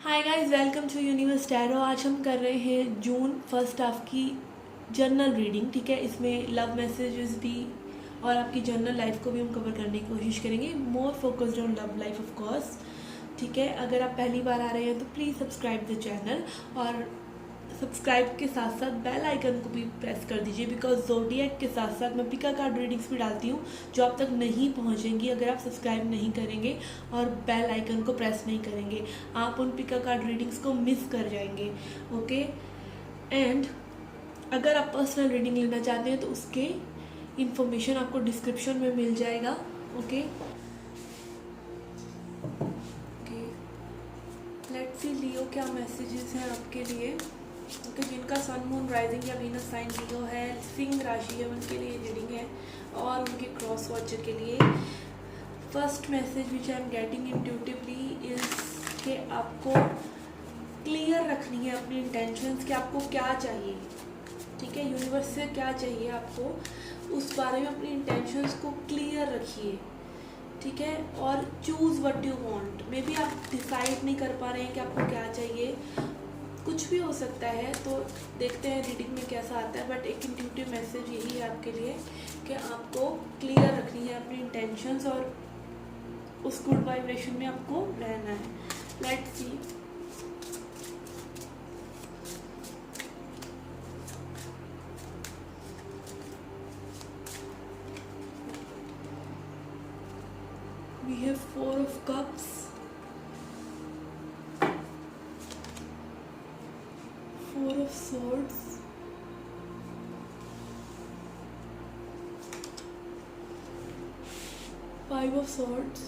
Hi guys, welcome to Universe Tarot. आज हम कर रहे हैं जून फर्स्ट हाफ की जर्नल रीडिंग। ठीक है, इसमें लव मैसेजेस भी और आपकी जर्नल लाइफ को भी हम कवर करने की कोशिश करेंगे। More focused on love life of course. ठीक है, अगर आप पहली बार आ रहे हैं तो प्लीज़ सब्सक्राइब द चैनल और सब्सक्राइब के साथ साथ बेल आइकन को भी प्रेस कर दीजिए, बिकॉज ज़ोडिएक के साथ साथ मैं पिका कार्ड रीडिंग्स भी डालती हूँ जो आप तक नहीं पहुँचेंगी अगर आप सब्सक्राइब नहीं करेंगे और बेल आइकन को प्रेस नहीं करेंगे। आप उन पिका कार्ड रीडिंग्स को मिस कर जाएंगे। ओके, एंड अगर आप पर्सनल रीडिंग लेना चाहते हैं तो उसके इंफॉर्मेशन आपको डिस्क्रिप्शन में मिल जाएगा। ओके, लेट्स सी लियो क्या मैसेजेस हैं आपके लिए। ओके, जिनका सन मून राइजिंग या वीनस साइन लियो है, सिंह राशि है, उनके लिए रीडिंग है और उनके क्रॉस वॉचर के लिए। First message which I am getting intuitively is कि आपको क्लियर रखनी है अपनी इंटेंशंस कि आपको क्या चाहिए। ठीक है, यूनिवर्स से क्या चाहिए आपको, उस बारे में अपनी इंटेंशंस को क्लियर रखिए। ठीक है, और choose what you want. May be आप डिसाइड नहीं कर पा रहे हैं कि आपको क्या चाहिए, कुछ भी हो सकता है, तो देखते हैं रीडिंग में कैसा आता है। बट एक इंट्यूटिव मैसेज यही है आपके लिए कि आपको क्लियर रखनी है अपनी इंटेंशंस और उस गुड वाइब्रेशन में आपको रहना है। Let's C. We have Four of Cups, Four of Swords, Five of Swords,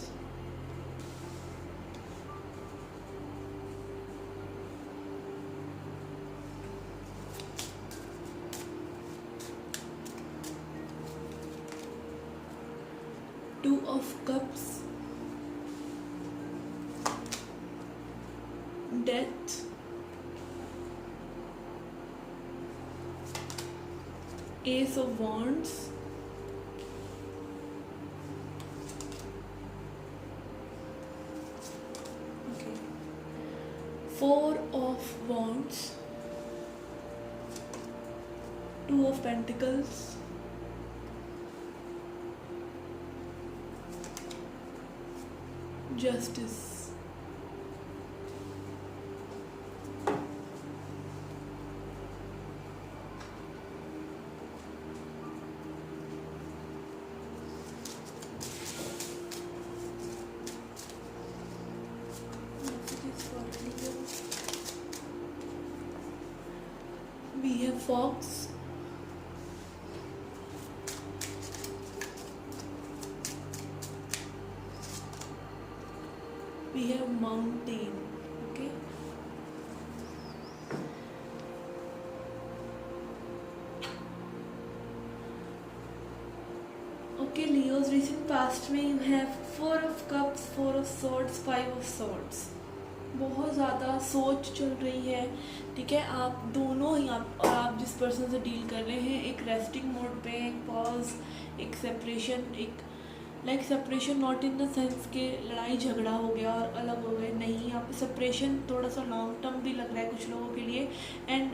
Two of Cups, Death, Ace of Wands, okay, Four of Wands, Two of Pentacles, Justice. We have Fox, we have Mountain. Okay, okay, Leo's recent past में you have Four of Cups, Four of Swords, Five of Swords. बहुत ज़्यादा सोच चल रही है। ठीक है, आप दोनों ही, आप जिस पर्सन से डील कर रहे हैं, एक रेस्टिंग मोड पे, एक पॉज, एक सेपरेशन, एक like separation not in the sense के लड़ाई झगड़ा हो गया और अलग हो गए, नहीं। आप सेपरेशन थोड़ा सा लॉन्ग टर्म भी लग रहा है कुछ लोगों के लिए, एंड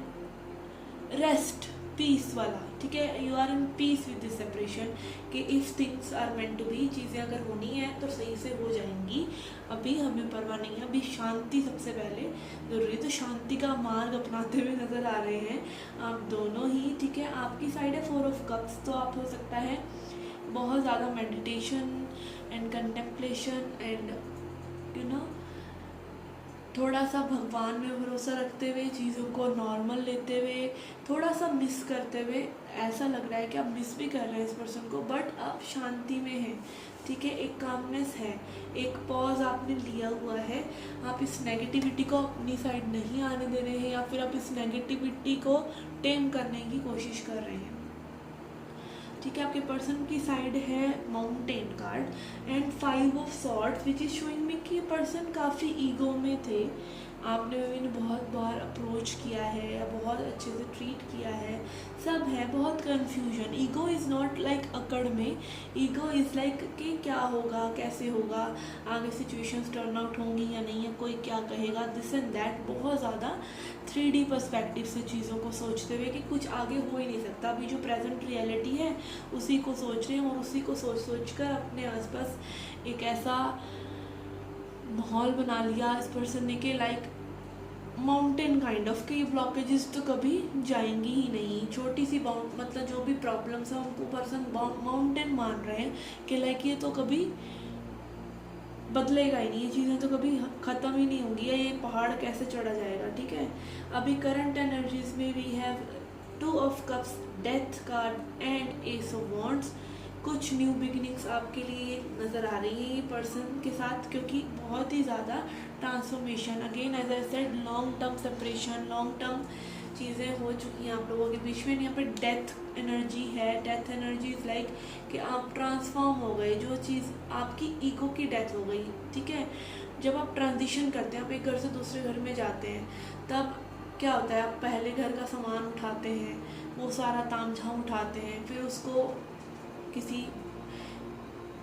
रेस्ट, पीस वाला। ठीक है, you are in peace with this separation कि if things are meant to be, चीज़ें अगर होनी है तो सही से हो जाएंगी। अभी हमें परवाह नहीं है, अभी शांति सबसे पहले ज़रूरी। तो शांति का मार्ग अपनाते हुए नज़र आ रहे हैं आप दोनों ही। ठीक है, आपकी साइड है Four of Cups, तो आप हो सकता है बहुत ज़्यादा meditation and contemplation and you know थोड़ा सा भगवान में भरोसा रखते हुए, चीज़ों को नॉर्मल लेते हुए, थोड़ा सा मिस करते हुए, ऐसा लग रहा है कि आप मिस भी कर रहे हैं इस पर्सन को, बट आप शांति में हैं। ठीक है, एक कामनेस है, एक पॉज आपने लिया हुआ है। आप इस नेगेटिविटी को अपनी साइड नहीं आने दे रहे हैं, या फिर आप इस नेगेटिविटी को टेम करने की कोशिश कर रहे हैं। ठीक है। आपके पर्सन की साइड है mountain card and 5 of swords which is showing me कि ये पर्सन काफ़ी ईगो में थे। आपने इन्हें बहुत बार अप्रोच किया है या बहुत अच्छे से ट्रीट किया है, सब है, बहुत confusion. Ego is not like अकड़ में, ईगो इज़ लाइक कि क्या होगा, कैसे होगा, आगे सिचुएशंस टर्न आउट होंगी या नहीं, या कोई क्या कहेगा, दिस एंड दैट। बहुत ज़्यादा 3D पर्सपेक्टिव से चीज़ों को सोचते हुए कि कुछ आगे हो ही नहीं सकता, अभी जो प्रेजेंट रियलिटी है उसी को सोच रहे हैं और उसी को सोच कर अपने आसपास एक ऐसा माहौल बना लिया इस पर्सन ने कि लाइक माउंटेन काइंड ऑफ कि ये ब्लॉकेजेस तो कभी जाएंगी ही नहीं। छोटी सी बाउंड मतलब जो भी प्रॉब्लम्स है उनको पर्सन माउंटेन मान रहे हैं कि लाइक ये तो कभी बदलेगा ही नहीं, ये चीज़ें तो कभी ख़त्म ही नहीं होंगी, या ये पहाड़ कैसे चढ़ा जाएगा। ठीक है। अभी करंट एनर्जीज में we have 2 of cups, death card and ace of wands. कुछ न्यू बिगिनिंग्स आपके लिए नज़र आ रही है ये पर्सन के साथ, क्योंकि बहुत ही ज़्यादा transformation, again as I said, long term separation, long term चीज़ें हो चुकी हैं आप लोगों के बीच में। यहाँ पे डेथ एनर्जी है। डेथ एनर्जी इज़ लाइक कि आप ट्रांसफॉर्म हो गए, जो चीज़ आपकी ईगो की डेथ हो गई। ठीक है। जब आप ट्रांजिशन करते हैं, आप एक घर से दूसरे घर में जाते हैं, तब क्या होता है, आप पहले घर का सामान उठाते हैं, वो सारा तामझाम उठाते हैं, फिर उसको किसी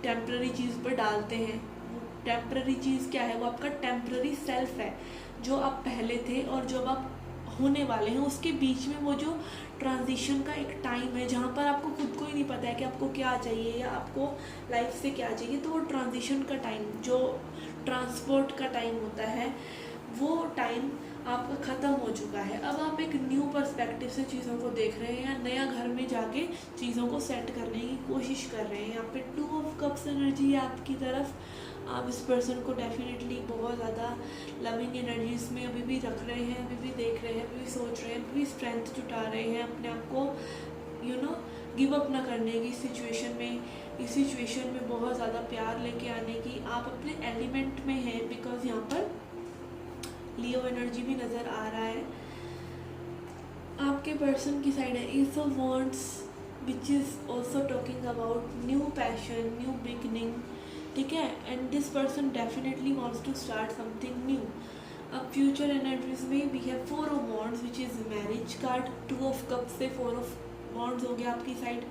टेम्प्ररी चीज़ पर डालते हैं। वो टेम्प्ररी चीज़ क्या है, वो आपका टेम्प्ररी सेल्फ है, जो आप पहले थे और जब आप होने वाले हैं उसके बीच में वो जो ट्रांजिशन का एक टाइम है जहाँ पर आपको खुद को ही नहीं पता है कि आपको क्या चाहिए या आपको लाइफ से क्या चाहिए। तो वो ट्रांजिशन का टाइम, जो ट्रांसपोर्ट का टाइम होता है, वो टाइम आपका ख़त्म हो चुका है। अब आप एक न्यू पर्सपेक्टिव से चीज़ों को देख रहे हैं, या नया घर में जाके चीज़ों को सेट करने की कोशिश कर रहे हैं। यहाँ पे 2 ऑफ कप्स एनर्जी है आपकी तरफ। आप इस पर्सन को डेफिनेटली बहुत ज़्यादा लविंग एनर्जीज में अभी भी रख रहे हैं, अभी भी देख रहे हैं, अभी भी सोच रहे हैं, अभी भी स्ट्रेंथ जुटा रहे हैं अपने आप को गिव अप ना करने की सिचुएशन में। इस सिचुएशन में बहुत ज़्यादा प्यार लेके आने की, आप अपने एलिमेंट में हैं, बिकॉज यहाँ पर लियो एनर्जी भी नज़र आ रहा है। आपके पर्सन की साइड है ace of wands which is also talking about new passion, new beginning. ठीक है। And this person definitely wants to start something new. अब फ्यूचर एनर्जीज में we have 4 of wands which is marriage card. 2 of cups से 4 of wands हो गया आपकी side.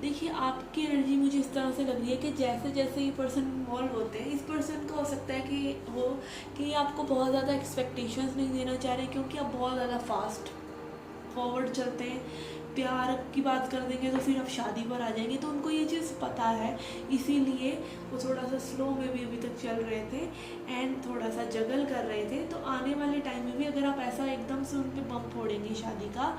देखिए, आपकी एनर्जी मुझे इस तरह से लग रही है कि जैसे जैसे ये पर्सन इन्वॉल्व होते हैं, इस पर्सन को हो सकता है कि आपको बहुत ज़्यादा एक्सपेक्टेशंस नहीं देना चाह रहे, क्योंकि आप बहुत ज़्यादा फास्ट फॉरवर्ड चलते हैं। प्यार की बात कर देंगे तो फिर आप शादी पर आ जाएंगे, तो उनको ये चीज़ पता है, इसीलिए वो थोड़ा सा स्लो में भी अभी तक चल रहे थे एंड थोड़ा सा जगल कर रहे थे। तो आने वाले टाइम में भी अगर आप ऐसा एकदम से उन पर बम फोड़ेंगे शादी का,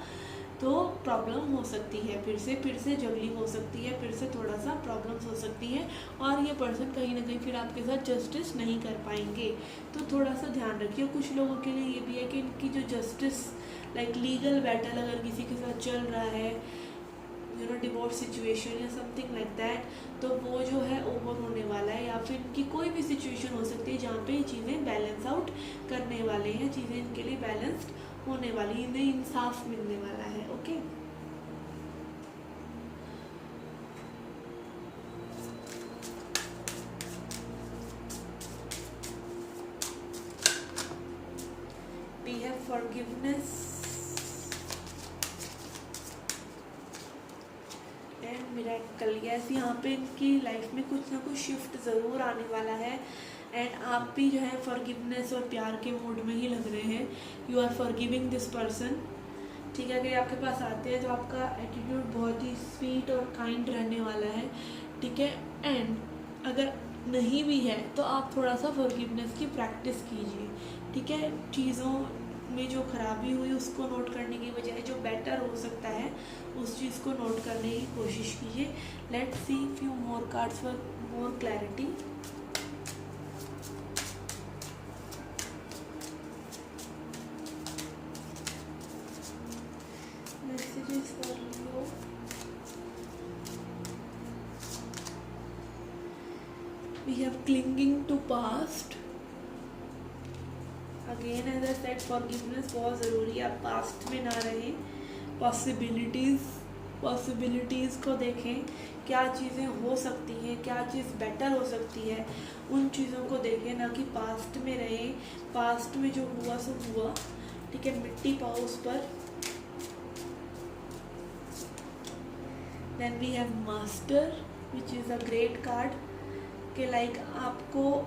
तो प्रॉब्लम हो सकती है, फिर से जगलिंग हो सकती है, फिर से थोड़ा सा प्रॉब्लम्स हो सकती हैं, और ये पर्सन कहीं ना कहीं फिर आपके साथ जस्टिस नहीं कर पाएंगे। तो थोड़ा सा ध्यान रखिए। कुछ लोगों के लिए ये भी है कि इनकी जो जस्टिस लाइक लीगल बैटल अगर किसी के साथ चल रहा है, डिवोर्स सिचुएशन या समथिंग लाइक दैट, तो वो जो है ओवर होने वाला है, या फिर इनकी कोई भी सिचुएशन हो सकती है जहाँ पे ये चीज़ें बैलेंस आउट करने वाले हैं, चीज़ें इनके लिए बैलेंस्ड होने वाली, इन्हें इंसाफ मिलने वाला है। Okay. We have forgiveness and miracle. Yes, यहाँ पे इनकी लाइफ में कुछ ना कुछ शिफ्ट ज़रूर आने वाला है, एंड आप भी जो है फॉरगिवनेस और प्यार के मूड में ही लग रहे हैं। You are forgiving this person. ठीक है। अगर आपके पास आते हैं तो आपका एटीट्यूड बहुत ही स्वीट और काइंड रहने वाला है। ठीक है। एंड अगर नहीं भी है तो आप थोड़ा सा फॉरगिवनेस की प्रैक्टिस कीजिए। ठीक है। चीज़ों में जो खराबी हुई उसको नोट करने की बजाय जो बेटर हो सकता है उस चीज़ को नोट करने की कोशिश कीजिए। Let's see few more cards for more clarity. Messages for you. We have clinging to past. Again, as I said, forgiveness बहुत ज़रूरी है। आप पास्ट में ना रहें। पॉसिबिलिटीज़ पॉसिबिलिटीज़ को देखें, क्या चीज़ें हो सकती हैं, क्या चीज़ बेटर हो सकती है, उन चीज़ों को देखें, ना कि पास्ट में रहें। पास्ट में जो हुआ सो हुआ, ठीक है, मिट्टी पाओ उस पर। Then we have master which is a great card के लाइक आपको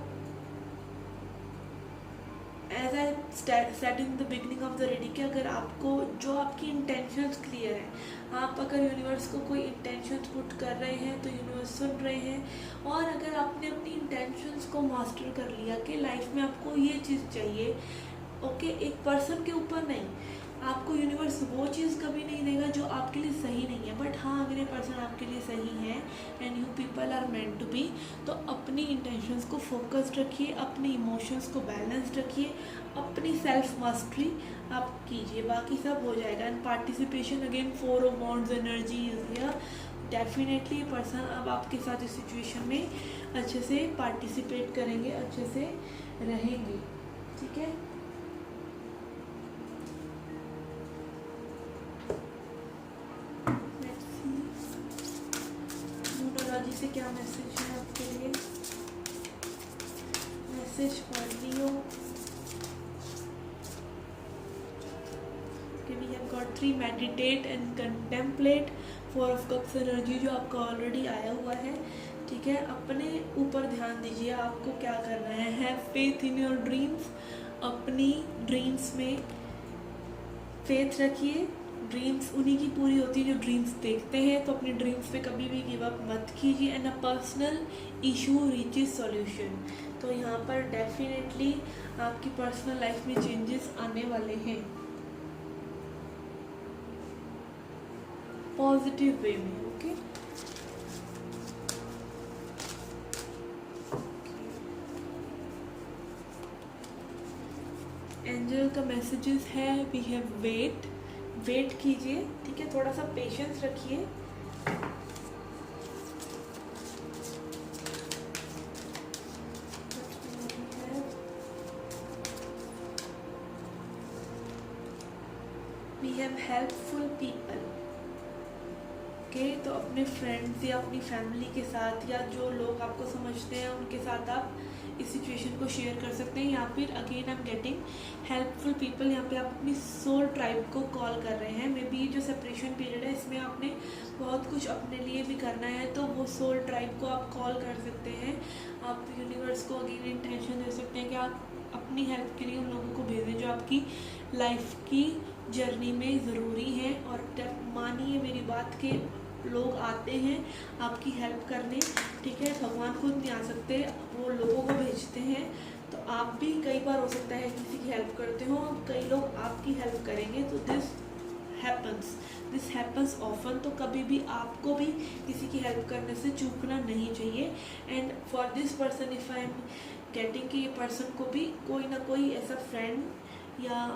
as I said in the beginning of the reading कि अगर आपको जो आपकी इंटेंशंस क्लियर है, आप अगर यूनिवर्स को कोई इंटेंशंस पुट कर रहे हैं तो यूनिवर्स सुन रहे हैं। और अगर आपने अपनी इंटेंशंस को मास्टर कर लिया कि लाइफ में आपको ये चीज़ चाहिए, ओके, एक पर्सन के ऊपर नहीं, आपको यूनिवर्स वो चीज़ कभी नहीं देगा जो आपके लिए सही नहीं है। बट हाँ, अगर ये पर्सन आपके लिए सही है and you people are meant to be, तो अपनी इंटेंशंस को फोकस्ड रखिए, अपने इमोशंस को बैलेंस्ड रखिए, अपनी सेल्फ मास्टरी आप कीजिए, बाकी सब हो जाएगा। And participation again 4 of wands energy is here. Definitely person अब आपके साथ इस सिचुएशन में अच्छे से पार्टिसिपेट करेंगे, अच्छे से रहेंगे, ठीक है। न्यूमरोलॉजी से क्या मैसेज है आपके लिए? Message for Leo. We have got 3 meditate and contemplate, 4 of cups energy जो आपका ऑलरेडी आया हुआ है, ठीक है। अपने ऊपर ध्यान दीजिए, आपको क्या करना है। Have faith in your dreams, अपनी ड्रीम्स में फेथ रखिए। ड्रीम्स उन्हीं की पूरी होती है जो ड्रीम्स देखते हैं, तो अपनी ड्रीम्स पे कभी भी गिव अप मत कीजिए। And a personal issue reaches solution, तो यहाँ पर डेफिनेटली आपकी पर्सनल लाइफ में चेंजेस आने वाले हैं पॉजिटिव वे में, ओके। एंजल का मैसेजेस है, वी हैव वेट कीजिए, ठीक है, थोड़ा सा पेशेंस रखिए। We have helpful people, okay. तो अपने फ्रेंड्स या अपनी फैमिली के साथ या जो लोग आपको समझते हैं उनके साथ आप इस सिचुएशन को शेयर कर सकते हैं। या फिर again I am getting helpful people, यहाँ पे आप अपनी सोल ट्राइब को कॉल कर रहे हैं। मे बी जो सेपरेशन पीरियड है इसमें आपने बहुत कुछ अपने लिए भी करना है, तो वो सोल ट्राइब को आप कॉल कर सकते हैं। आप यूनिवर्स को अगेन इंटेंशन दे सकते हैं कि आप अपनी हेल्प के लिए उन लोगों को भेजें जो आपकी लाइफ की जर्नी में ज़रूरी है। और मानिए मेरी बात के लोग आते हैं आपकी हेल्प करने, ठीक है। भगवान खुद नहीं आ सकते, वो लोगों को भेजते हैं। तो आप भी कई बार हो सकता है किसी की हेल्प करते हो, कई लोग आपकी हेल्प करेंगे, तो दिस हैपन्स ऑफन। तो कभी भी आपको भी किसी की हेल्प करने से चूकना नहीं चाहिए। And for this person if I am getting कि ये पर्सन को भी कोई ना कोई ऐसा फ्रेंड या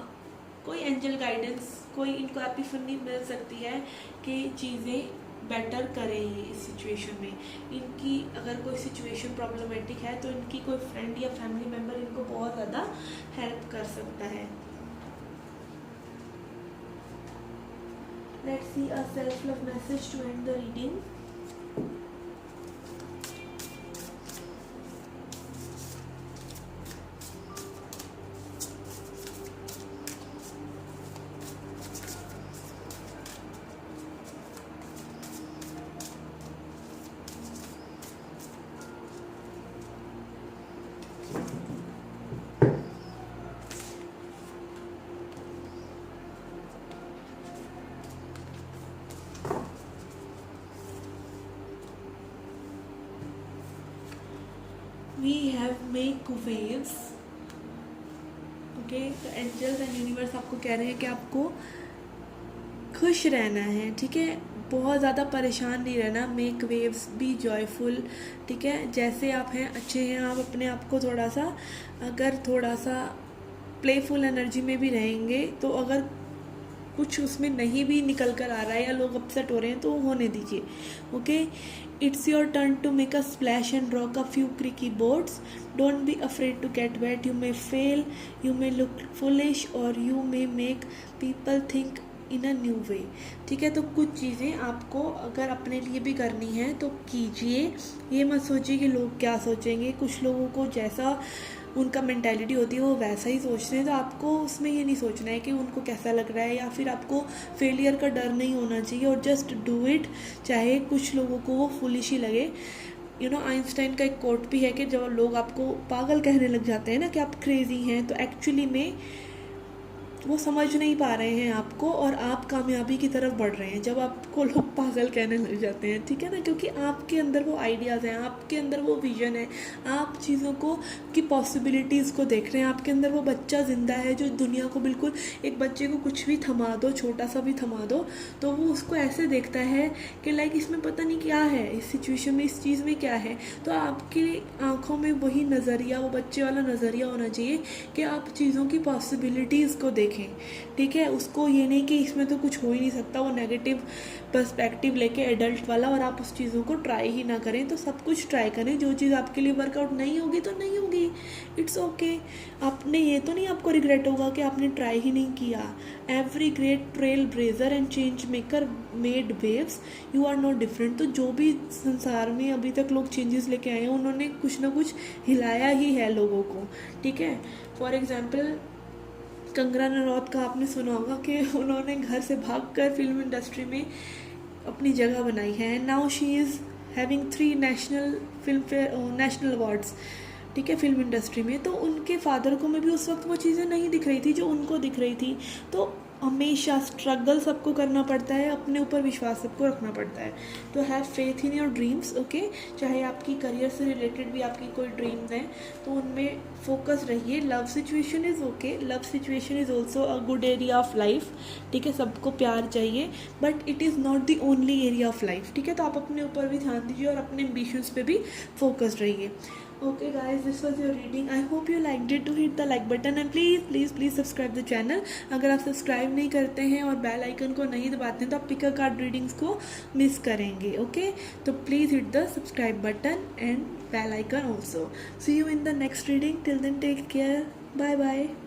कोई एंजल गाइडेंस, कोई इनको एपिफनी मिल सकती है कि चीज़ें बेटर करें ये इस सिचुएशन में। इनकी अगर कोई सिचुएशन प्रॉब्लमेटिक है तो इनकी कोई फ्रेंड या फैमिली मेम्बर इनको बहुत ज़्यादा हेल्प कर सकता है। Let's see a self love message to end the reading. We have make waves, okay. तो एंजल्स एंड यूनिवर्स आपको कह रहे हैं कि आपको खुश रहना है, ठीक है, बहुत ज़्यादा परेशान नहीं रहना। मेक वेव्स, बी जॉयफुल, ठीक है, जैसे आप हैं अच्छे हैं। आप अपने आप को थोड़ा सा, अगर थोड़ा सा प्लेफुल एनर्जी में भी रहेंगे, तो अगर कुछ उसमें नहीं भी निकल कर आ रहा है या लोग अपसेट हो रहे हैं तो होने दीजिए, okay. It's your turn to make a splash and rock a few creaky boards. Don't be afraid to get wet, you may fail, you may look foolish और you may make people think in a new way, ठीक है। तो कुछ चीज़ें आपको अगर अपने लिए भी करनी है तो कीजिए, ये मत सोचिए कि लोग क्या सोचेंगे। कुछ लोगों को जैसा उनका मेंटालिटी होती है वो वैसा ही सोचते हैं, तो आपको उसमें ये नहीं सोचना है कि उनको कैसा लग रहा है, या फिर आपको फेलियर का डर नहीं होना चाहिए, और जस्ट डू इट, चाहे कुछ लोगों को वो फुलिश ही लगे। आइंस्टाइन का एक कोट भी है कि जब लोग आपको पागल कहने लग जाते हैं ना कि आप क्रेजी हैं, तो एक्चुअली में वो समझ नहीं पा रहे हैं आपको, और आप कामयाबी की तरफ बढ़ रहे हैं जब आपको लोग पागल कहने लग जाते हैं, ठीक है ना। क्योंकि आपके अंदर वो आइडियाज़ हैं, आपके अंदर वो विजन है, आप चीज़ों को की पॉसिबिलिटीज़ को देख रहे हैं, आपके अंदर वो बच्चा ज़िंदा है जो दुनिया को बिल्कुल, एक बच्चे को कुछ भी थमा दो, छोटा सा भी थमा दो, तो वो उसको ऐसे देखता है कि लाइक इसमें पता नहीं क्या है, इस सिचुएशन में, इस चीज़ में क्या है। तो आपकी आँखों में वही नज़रिया, वो बच्चे वाला नज़रिया होना चाहिए कि आप चीज़ों की पॉसिबिलिटीज़ को देखें, ठीक है। उसको ये नहीं कि इसमें तो कुछ हो ही नहीं सकता, वो नेगेटिव पर्सपेक्टिव लेके एडल्ट वाला, और आप उस चीज़ों को ट्राई ही ना करें। तो सब कुछ ट्राई करें, जो चीज़ आपके लिए वर्कआउट नहीं होगी तो नहीं होगी, इट्स ओके। आपने ये तो नहीं आपको रिग्रेट होगा कि आपने ट्राई ही नहीं किया। Every great trailblazer and change maker made waves, you are not different. तो जो भी संसार में अभी तक लोग चेंजेस लेके आए हैं, उन्होंने कुछ ना कुछ हिलाया ही है लोगों को, ठीक है। फॉर एग्जाम्पल कंगना रनौत का आपने सुना होगा कि उन्होंने घर से भागकर फिल्म इंडस्ट्री में अपनी जगह बनाई है। Now she is having 3 national awards, ठीक है, फिल्म इंडस्ट्री में। तो उनके फादर को में भी उस वक्त वो चीज़ें नहीं दिख रही थी जो उनको दिख रही थी। तो हमेशा स्ट्रगल सबको करना पड़ता है, अपने ऊपर विश्वास सबको रखना पड़ता है। तो have faith in your dreams, okay. चाहे आपकी करियर से रिलेटेड भी आपकी कोई ड्रीम्स हैं तो उनमें फोकस रहिए। Love situation is okay, love situation is also a good area of life, ठीक है। सबको प्यार चाहिए, but it is not the only area of life, ठीक है। तो आप अपने ऊपर भी ध्यान दीजिए और अपने एम्बिशंस पे भी फोकस रहिए। Okay guys, this was your reading. I hope you liked it. To hit the like button and please subscribe the channel. अगर आप सब्सक्राइब नहीं करते हैं और बेल आइकन को नहीं दबाते हैं तो आप पिक अ कार्ड रीडिंग्स को मिस करेंगे, ओके। तो please hit the subscribe button and bell icon also. See you in the next reading. Till then, take care. Bye bye.